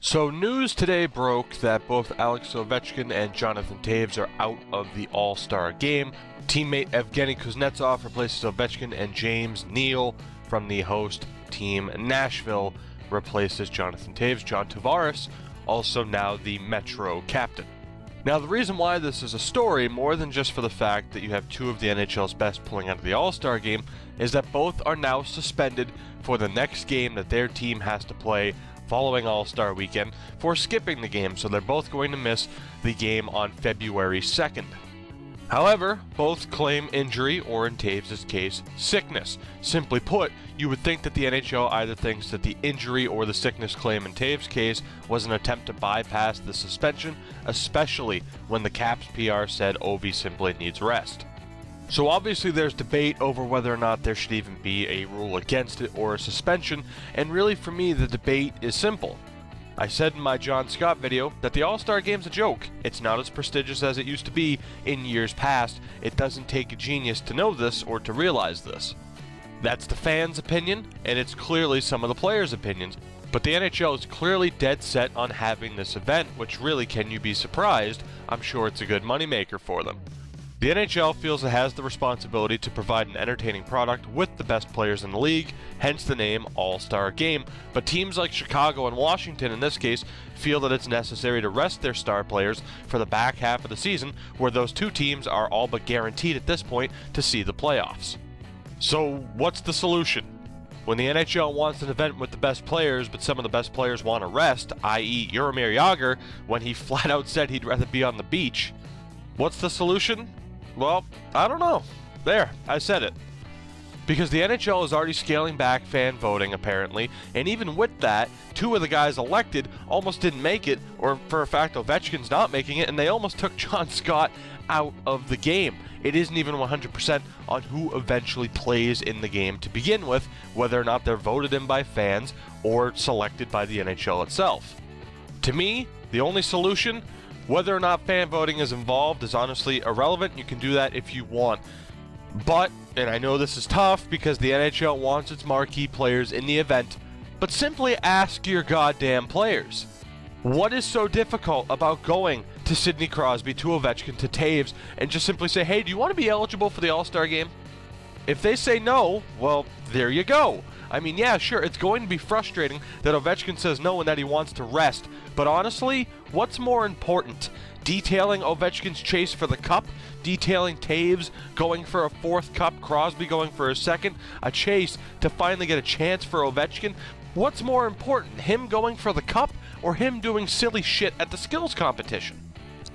So news today broke that both Alex Ovechkin and Jonathan Toews are out of the All-Star game. Teammate Evgeny Kuznetsov replaces Ovechkin, and James Neal from the host team Nashville replaces Jonathan Toews. John Tavares also now the Metro captain. Now, the reason why this is a story, more than just for the fact that you have two of the NHL's best pulling out of the All-Star game, is that both are now suspended for the next game that their team has to play following All-Star weekend for skipping the game, so they're both going to miss the game on February 2nd. However, both claim injury, or in Toews' case, sickness. Simply put, you would think that the NHL either thinks that the injury or the sickness claim in Toews' case was an attempt to bypass the suspension, especially when the Caps PR said Ovi simply needs rest. So obviously there's debate over whether or not there should even be a rule against it or a suspension, and really for me the debate is simple. I said in my John Scott video that the All-Star Game's a joke. It's not as prestigious as it used to be in years past. It doesn't take a genius to know this or to realize this. That's the fans' opinion, and it's clearly some of the players' opinions. But the NHL is clearly dead set on having this event, which really, can you be surprised? I'm sure it's a good moneymaker for them. The NHL feels it has the responsibility to provide an entertaining product with the best players in the league, hence the name All-Star Game, but teams like Chicago and Washington in this case feel that it's necessary to rest their star players for the back half of the season, where those two teams are all but guaranteed at this point to see the playoffs. So what's the solution? When the NHL wants an event with the best players, but some of the best players want to rest, i.e. Jaromir Jagr, when he flat out said he'd rather be on the beach, what's the solution? Well, I don't know. There, I said it. Because the NHL is already scaling back fan voting, apparently, and even with that, two of the guys elected almost didn't make it, or for a fact Ovechkin's not making it, and they almost took John Scott out of the game. It isn't even 100% on who eventually plays in the game to begin with, whether or not they're voted in by fans or selected by the NHL itself. To me, the only solution, whether or not fan voting is involved, is honestly irrelevant. You can do that if you want. But, and I know this is tough because the NHL wants its marquee players in the event, but simply ask your goddamn players. What is so difficult about going to Sidney Crosby, to Ovechkin, to Toews, and just simply say, hey, do you want to be eligible for the All-Star Game? If they say no, well, there you go. I mean, yeah, sure, it's going to be frustrating that Ovechkin says no and that he wants to rest, but honestly, what's more important? Detailing Ovechkin's chase for the cup, detailing Toews going for a fourth cup, Crosby going for a second, a chase to finally get a chance for Ovechkin? What's more important, him going for the cup or him doing silly shit at the skills competition?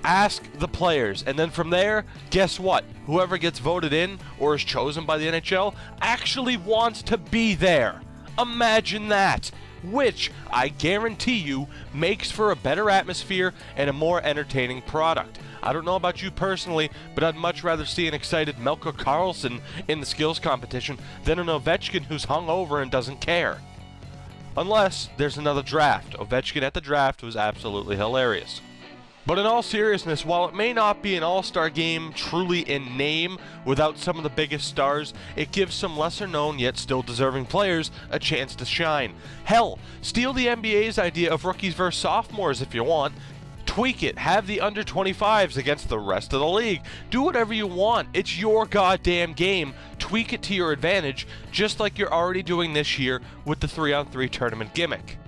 Ask the players, and then from there, guess what? Whoever gets voted in or is chosen by the NHL actually wants to be there. Imagine that. Which, I guarantee you, makes for a better atmosphere and a more entertaining product. I don't know about you personally, but I'd much rather see an excited Melker Karlsson in the skills competition than an Ovechkin who's hungover and doesn't care. Unless there's another draft. Ovechkin at the draft was absolutely hilarious. But in all seriousness, while it may not be an All-Star Game truly in name without some of the biggest stars, it gives some lesser-known yet still deserving players a chance to shine. Hell, steal the NBA's idea of rookies versus sophomores if you want. Tweak it, have the under-25s against the rest of the league. Do whatever you want, it's your goddamn game. Tweak it to your advantage, just like you're already doing this year with the 3-on-3 tournament gimmick.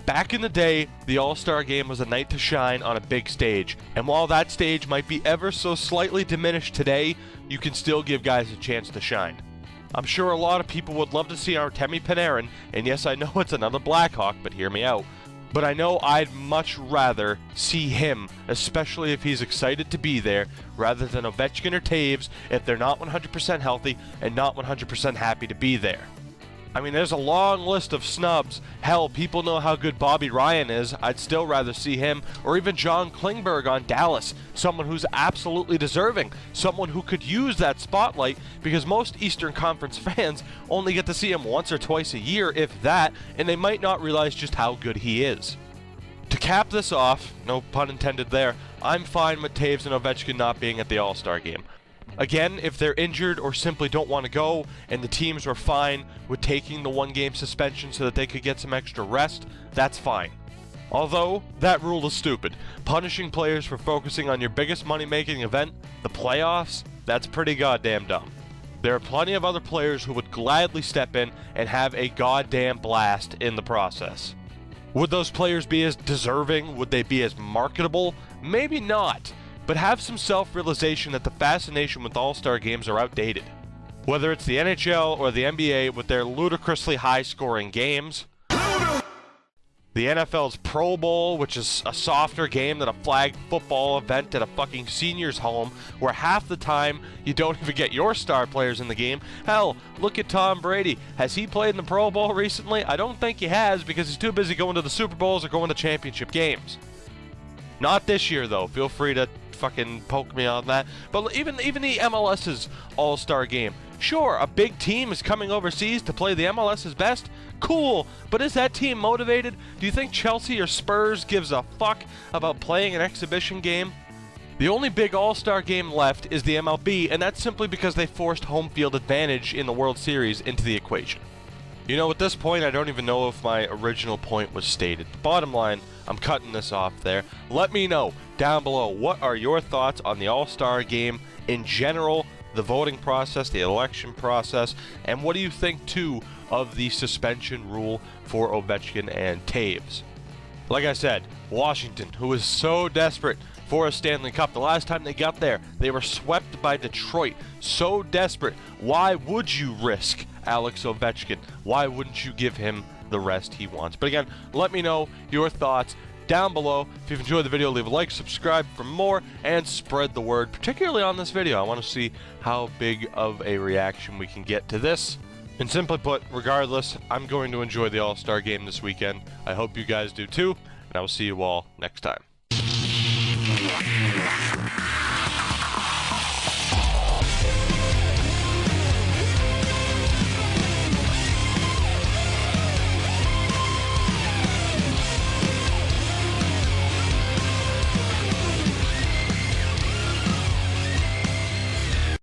Back in the day, the All-Star Game was a night to shine on a big stage, and while that stage might be ever so slightly diminished today, you can still give guys a chance to shine. I'm sure a lot of people would love to see Artemi Panarin, and yes, I know it's another Blackhawk, but hear me out. But I know I'd much rather see him, especially if he's excited to be there, rather than Ovechkin or Toews if they're not 100% healthy and not 100% happy to be there. I mean, there's a long list of snubs. Hell, people know how good Bobby Ryan is. I'd still rather see him, or even John Klingberg on Dallas, someone who's absolutely deserving, someone who could use that spotlight, because most Eastern Conference fans only get to see him once or twice a year, if that, and they might not realize just how good he is. To cap this off, no pun intended there, I'm fine with Toews and Ovechkin not being at the All-Star Game. Again, if they're injured or simply don't want to go, and the teams were fine with taking the one-game suspension so that they could get some extra rest, that's fine. Although, that rule is stupid. Punishing players for focusing on your biggest money-making event, the playoffs, that's pretty goddamn dumb. There are plenty of other players who would gladly step in and have a goddamn blast in the process. Would those players be as deserving? Would they be as marketable? Maybe not, but have some self-realization that the fascination with All-Star games are outdated. Whether it's the NHL or the NBA with their ludicrously high-scoring games, the NFL's Pro Bowl, which is a softer game than a flag football event at a fucking senior's home, where half the time you don't even get your star players in the game. Hell, look at Tom Brady. Has he played in the Pro Bowl recently? I don't think he has, because he's too busy going to the Super Bowls or going to championship games. Not this year, though. Feel free to fucking poke me on that. But even the MLS's All-Star game. Sure, a big team is coming overseas to play the MLS's best. Cool, but is that team motivated? Do you think Chelsea or Spurs gives a fuck about playing an exhibition game? The only big All-Star game left is the MLB, and that's simply because they forced home field advantage in the World Series into the equation. You know, at this point, I don't even know if my original point was stated. Bottom line, I'm cutting this off there. Let me know down below, what are your thoughts on the All-Star game in general, the voting process, the election process, and what do you think, too, of the suspension rule for Ovechkin and Toews? Like I said, Washington, who is so desperate for a Stanley Cup. The last time they got there, they were swept by Detroit. So desperate. Why would you risk Alex Ovechkin? Why wouldn't you give him the rest he wants? But again, let me know your thoughts down below. If you've enjoyed the video, leave a like, subscribe for more, and spread the word, particularly on this video. I want to see how big of a reaction we can get to this. And simply put, regardless, I'm going to enjoy the All-Star game this weekend. I hope you guys do too, and I will see you all next time.